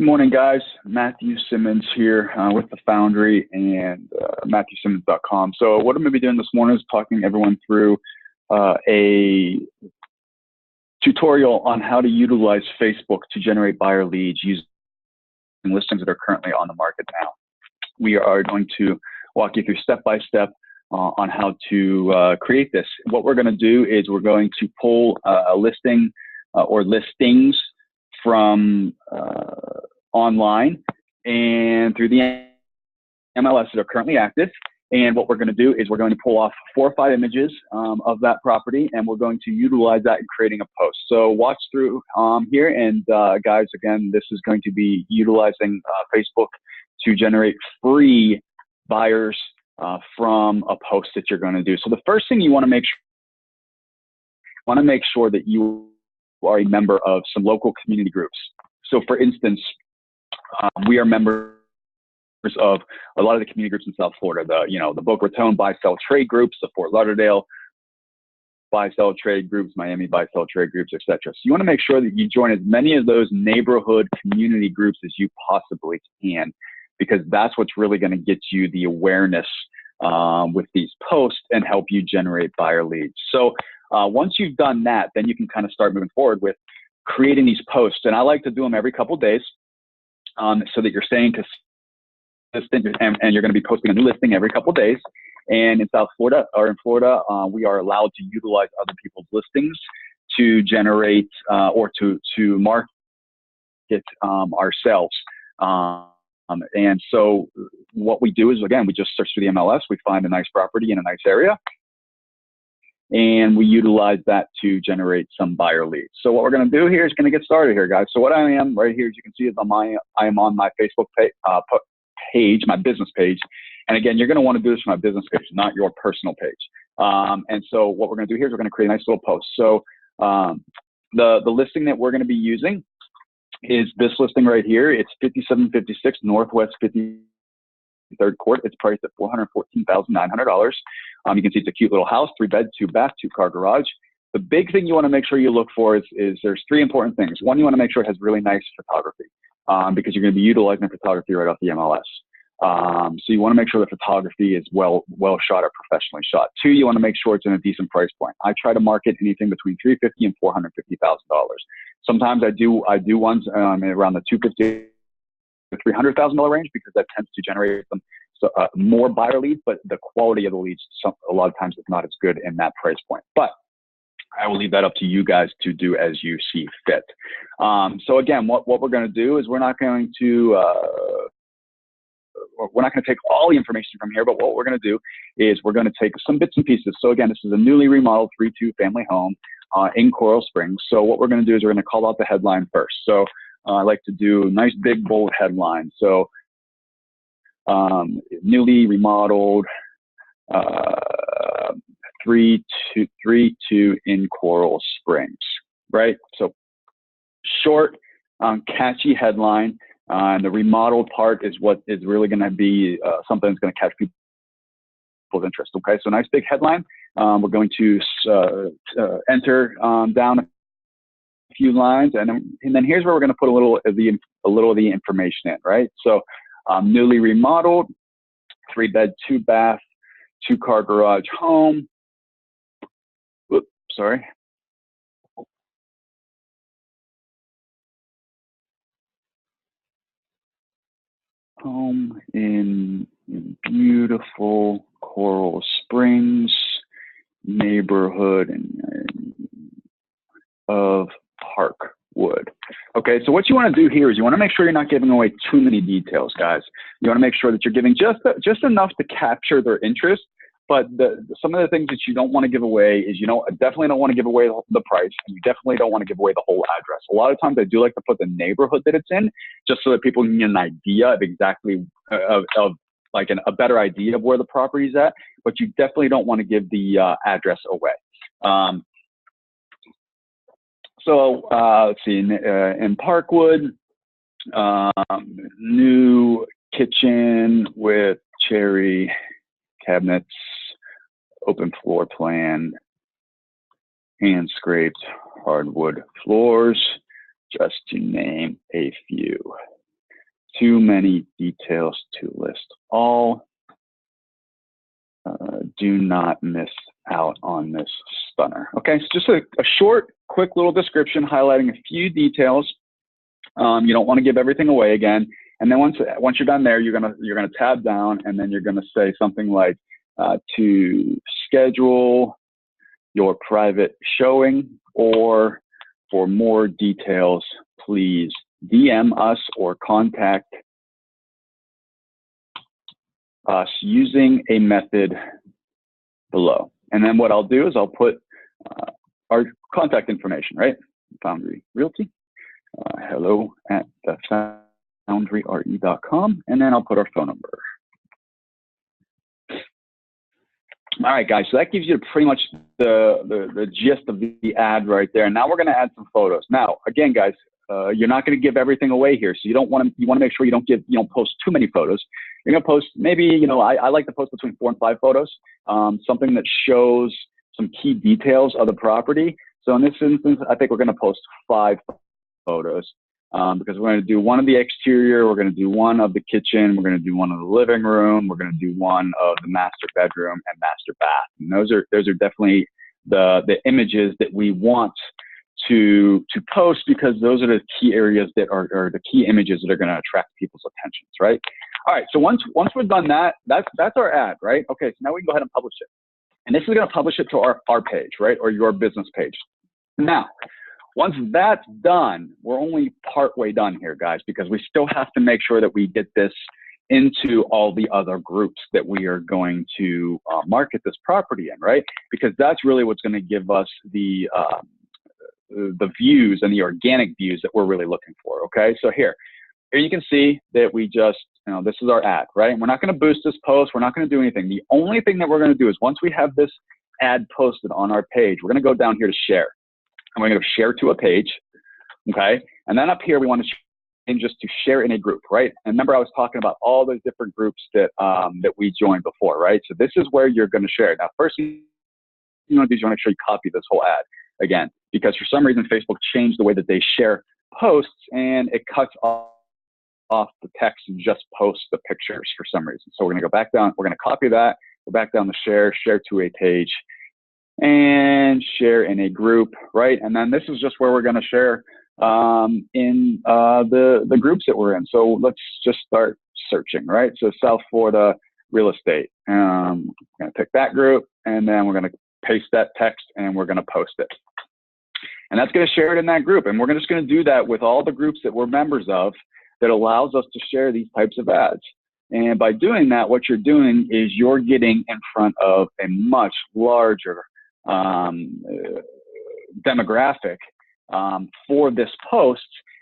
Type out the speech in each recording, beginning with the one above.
morning, guys. Matthew Simmons here with the Foundry and MatthewSimmons.com. So what I'm going to be doing this morning is talking everyone through a tutorial on how to utilize Facebook to generate buyer leads using listings that are currently on the market now. We are going to walk you through step-by-step on how to create this. What we're going to do is we're going to pull a listing or listings from online and through the MLS that are currently active. And what we're going to do is we're going to pull off 4 or 5 images of that property, and we're going to utilize that in creating a post. So watch through here, and guys, again, this is going to be utilizing Facebook to generate free buyers from a post that you're going to do. So the first thing you want to make sure that you are a member of some local community groups. So for instance, we are members of a lot of the community groups in South Florida, the Boca Raton buy-sell trade groups, the Fort Lauderdale buy-sell trade groups, Miami buy-sell trade groups, etc. So you want to make sure that you join as many of those neighborhood community groups as you possibly can, because that's what's really going to get you the awareness with these posts and help you generate buyer leads. So once you've done that, then you can kind of start moving forward with creating these posts. And I like to do them every couple of days so that you're staying consistent, and you're going to be posting a new listing every couple of days. And in South Florida, or in Florida, we are allowed to utilize other people's listings to generate or to market ourselves. And so what we do is, again, we just search through the MLS, we find a nice property in a nice area, and we utilize that to generate some buyer leads. So what we're going to do here is going to get started here, guys. So what I am right here, as you can see, is I am on my Facebook page, my business page. And again, you're going to want to do this from my business page, not your personal page. And so what we're going to do here is we're going to create a nice little post. So the listing that we're going to be using is this listing right here. It's 5756 Northwest 53rd Court. It's priced at $414,900. You can see it's a cute little house, 3-bed, 2-bath, 2-car garage. The big thing you want to make sure you look for is there's 3 important things. One, you want to make sure it has really nice photography because you're going to be utilizing photography right off the MLS. So you want to make sure the photography is well shot or professionally shot. 2, you want to make sure it's in a decent price point. I try to market anything between $350,000 and $450,000. Sometimes I do ones around the $250,000 to $300,000 range because that tends to generate some more buyer leads, but the quality of the leads a lot of times is not as good in that price point. But I will leave that up to you guys to do as you see fit. So again, what we're going to do is we're not going to take all the information from here, but what we're going to do is we're going to take some bits and pieces. So again, this is a newly remodeled 3-2 family home in Coral Springs. So what we're going to do is we're going to call out the headline first. So I like to do nice big bold headlines. So newly remodeled 3-2 in Coral Springs, right? So short, catchy headline. And the remodeled part is what is really going to be something that's going to catch people's interest. Okay, so nice big headline. We're going to enter down a few lines, and then here's where we're going to put a little of the information in, right? So newly remodeled, 3-bed, 2-bath, 2-car garage home. Oops, sorry. Home in beautiful Coral Springs neighborhood of Parkwood. Okay, so what you want to do here is you want to make sure you're not giving away too many details, guys. You want to make sure that you're giving just enough to capture their interest. But some of the things that you don't want to give away is, definitely don't want to give away the price, and you definitely don't want to give away the whole address. A lot of times I do like to put the neighborhood that it's in, just so that people can get an idea of exactly, a better idea of where the property's at, but you definitely don't want to give the address away. So let's see, in Parkwood, new kitchen with cherry cabinets, open floor plan, hand scraped hardwood floors, just to name a few. too many details to list all. Do not miss out on this stunner. Okay, so just a short, quick little description highlighting a few details. You don't want to give everything away again. And then once you're done there, you're gonna tab down, and then you're gonna say something like to schedule your private showing, or for more details, please DM us or contact us using a method below. And then what I'll do is I'll put our contact information, right? Foundry Realty, hello at foundryre.com, and then I'll put our phone number. All right, guys, so that gives you pretty much the gist of the ad right there. Now we're going to add some photos. Now, again, guys, you're not going to give everything away here, so you want to make sure you don't post too many photos. You're going to post maybe, I like to post between 4 and 5 photos, something that shows some key details of the property. So in this instance, I think we're going to post 5 photos because we're going to do one of the exterior, we're going to do one of the kitchen, we're going to do one of the living room, we're going to do one of the master bedroom and master bath. And those are definitely the images that we want to post, because those are the key areas that are the key images that are going to attract people's attentions, right? All right, so once we've done that, that's our ad, right? Okay, so now we can go ahead and publish it. And this is going to publish it to our page, right, or your business page. Now, once that's done, we're only partway done here, guys, because we still have to make sure that we get this into all the other groups that we are going to market this property in, right? Because that's really what's going to give us the views and the organic views that we're really looking for, okay? So here you can see that we just, this is our ad, right? And we're not going to boost this post. We're not going to do anything. The only thing that we're going to do is once we have this ad posted on our page, we're going to go down here to share. And we're going to share to a page, okay? And then up here, we want to change just to share in a group, right? And remember, I was talking about all those different groups that we joined before, right? So this is where you're going to share. Now, first thing you want to do is you want to make sure you copy this whole ad again, because for some reason, Facebook changed the way that they share posts, and it cuts off the text and just posts the pictures for some reason. So we're going to go back down. We're going to copy that, go back down to share to a page, and share in a group, right? And then this is just where we're going to share in the groups that we're in. So let's just start searching, right? So South Florida real estate. I'm going to pick that group, and then we're going to paste that text, and we're going to post it. And that's going to share it in that group. And we're just going to do that with all the groups that we're members of that allows us to share these types of ads. And by doing that, what you're doing is you're getting in front of a much larger demographic for this post.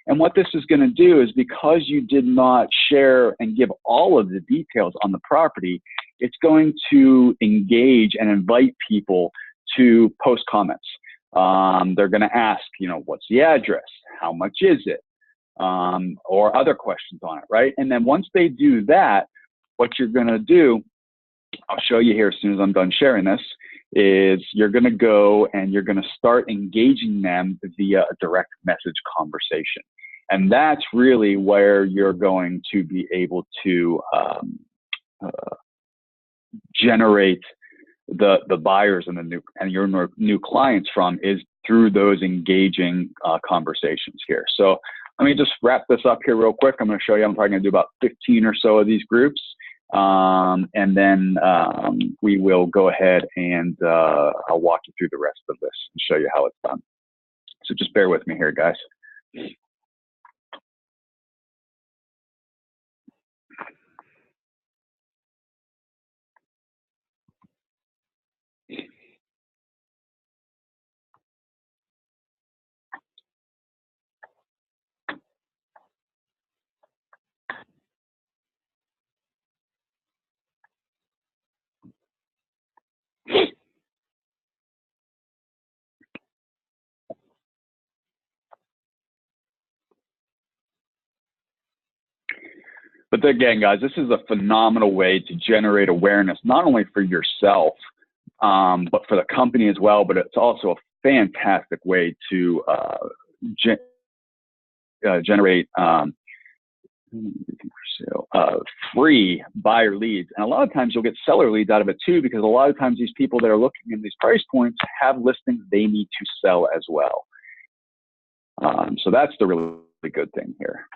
And what this is going to do is, because you did not share and give all of the details on the property, it's going to engage and invite people to post comments. They're going to ask, what's the address? How much is it? Or other questions on it, right? And then once they do that, what you're going to do, I'll show you here as soon as I'm done sharing this, is you're going to go and you're going to start engaging them via a direct message conversation. And that's really where you're going to be able to generate the buyers and your new clients from, is through those engaging conversations here. So let me just wrap this up here real quick. I'm going to show you. I'm probably going to do about 15 or so of these groups. And then we will go ahead and I'll walk you through the rest of this and show you how it's done. So just bear with me here, guys. But again, guys, this is a phenomenal way to generate awareness, not only for yourself, but for the company as well. But it's also a fantastic way to generate free buyer leads. And a lot of times you'll get seller leads out of it too, because a lot of times these people that are looking in these price points have listings they need to sell as well. So that's the really good thing here.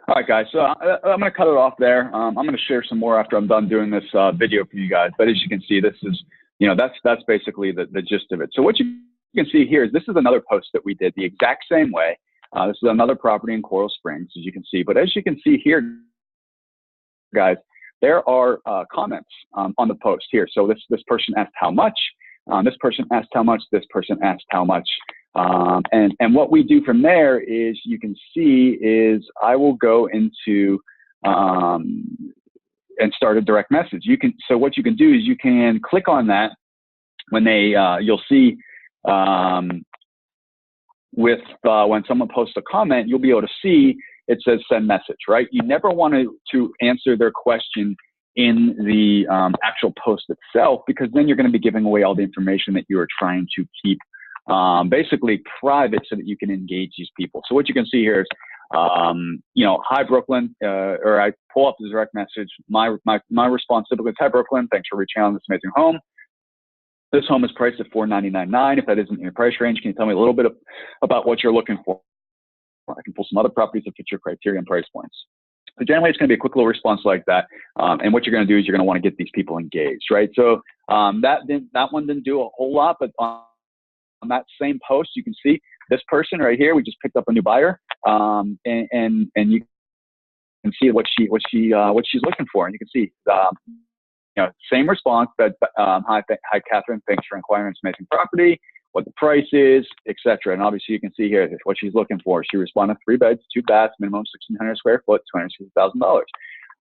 All right, guys, so I'm going to cut it off there. I'm going to share some more after I'm done doing this video for you guys. But as you can see, this is, that's basically the gist of it. So what you can see here is this is another post that we did the exact same way. This is another property in Coral Springs, as you can see. But as you can see here, guys, there are comments on the post here. So this person asked how much. This person asked how much. This person asked how much. And what we do from there is you can see is I will go into and start a direct message. So what you can do is you can click on that when you'll see when someone posts a comment, you'll be able to see it says send message, right? You never want to answer their question in the actual post itself, because then you're going to be giving away all the information that you are trying to keep basically private so that you can engage these people. So what you can see here is, hi Brooklyn, or I pull up the direct message. My response typically is, hi Brooklyn, thanks for reaching out on this amazing home. This home is priced at $499,900. If that isn't in your price range, can you tell me a little bit about what you're looking for? I can pull some other properties that fit your criteria and price points. So generally, it's going to be a quick little response like that. And what you're going to do is you're going to want to get these people engaged, right? So that one didn't do a whole lot, but on that same post, you can see this person right here. We just picked up a new buyer, and you can see what she's looking for, and you can see same response. That hi Catherine, thanks for inquiring on this amazing property, what the price is, etc. And obviously you can see here what she's looking for. She responded 3 beds, 2 baths, minimum 1,600 square foot, $260,000.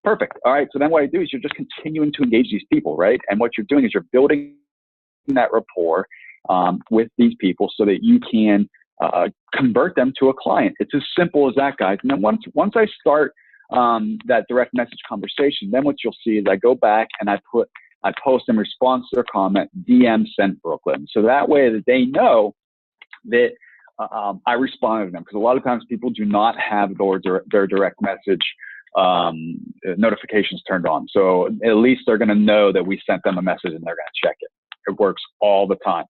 Perfect. All right. So then what I do is you're just continuing to engage these people, right? And what you're doing is you're building that rapport with these people so that you can convert them to a client. It's as simple as that, guys. And then once I start that direct message conversation, then what you'll see is I go back and I post in response to their comment, DM sent Brooklyn. So that way that they know that I responded to them, because a lot of times people do not have their direct message notifications turned on. So at least they're going to know that we sent them a message and they're going to check it. It works all the time.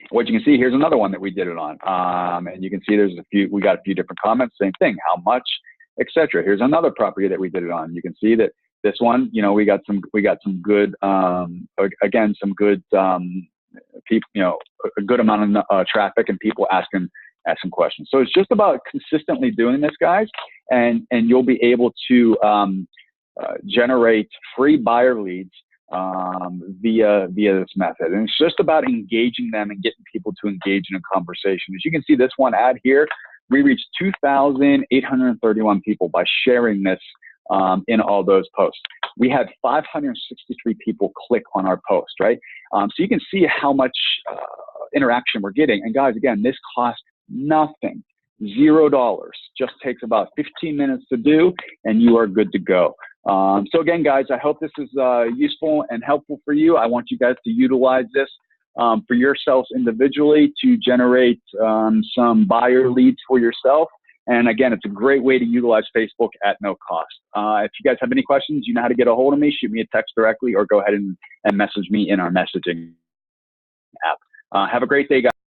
What you can see, here's another one that we did it on. And you can see we got a few different comments, same thing, how much, etc. Here's another property that we did it on. You can see that this one, we got some good, again, some good people, a good amount of traffic and people asking questions. So it's just about consistently doing this, guys, and you'll be able to generate free buyer leads via this method. And it's just about engaging them and getting people to engage in a conversation. As you can see, this one ad here, we reached 2,831 people by sharing this in all those posts. We had 563 people click on our post, right? So you can see how much interaction we're getting. And guys, again, this costs nothing, $0. Just takes about 15 minutes to do, and you are good to go. So again, guys, I hope this is useful and helpful for you. I want you guys to utilize this for yourselves individually to generate some buyer leads for yourself. And again, it's a great way to utilize Facebook at no cost. If you guys have any questions, you know how to get a hold of me. Shoot me a text directly or go ahead and message me in our messaging app. Have a great day, guys.